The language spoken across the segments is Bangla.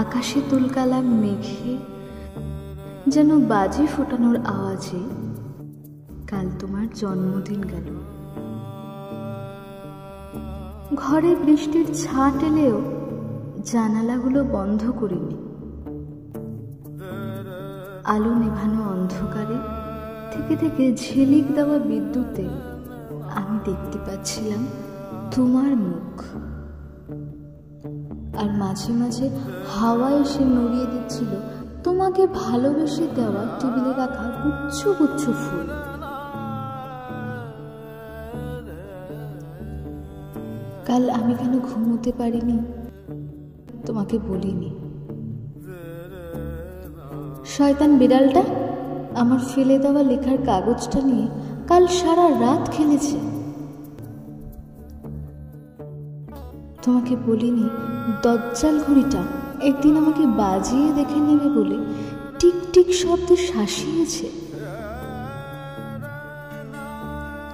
আকাশে তুলকালাম মেঘে, যেন বাজি ফোটানোর আওয়াজে কাল তোমার জন্মদিন গেল। ঘরে বৃষ্টির ছাট এলেও জানালাগুলো বন্ধ করিনি। আলো নেভানো অন্ধকারে থেকে থেকে ঝিলিক দেওয়া বিদ্যুতে আমি দেখতে পাচ্ছিলাম তোমার মুখ। আর মাঝে মাঝে হাওয়া এসে নড়িয়ে দিচ্ছিল তোমাকে ভালোবেসে দেওয়া টেবিলে রাখা গুচ্ছ গুচ্ছ ফুল। কাল আমি কেন ঘুমোতে পারিনি তোমাকে বলিনি। শয়তান বিড়ালটা আমার ফেলে দেওয়া লেখার কাগজটা নিয়ে কাল সারা রাত খেলেছে। তোমাকে বলিনি দজ্জাল ঘড়িটা একদিন আমাকে বাজিয়ে দেখে নেবে বলে টিক টিক শব্দে শাসিয়েছে।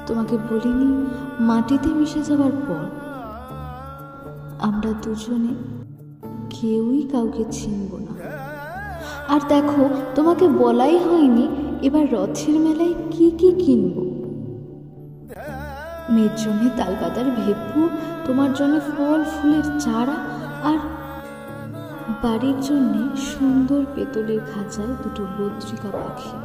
তোমাকে বলিনি মাটিতে মিশে যাওয়ার পর আমরা দুজনে কেউই কাউকে চিনব না। আর দেখো, তোমাকে বলাই হয়নি এবার রথের মেলায় কি কি কিনব। মেয়ের জন্য তালপাতার ভেপু, তোমার জন্য ফল ফুলের চারা, আর বাড়ির জন্য সুন্দর পেতলের খাঁচায় দুটো বদ্রিকা পাখি।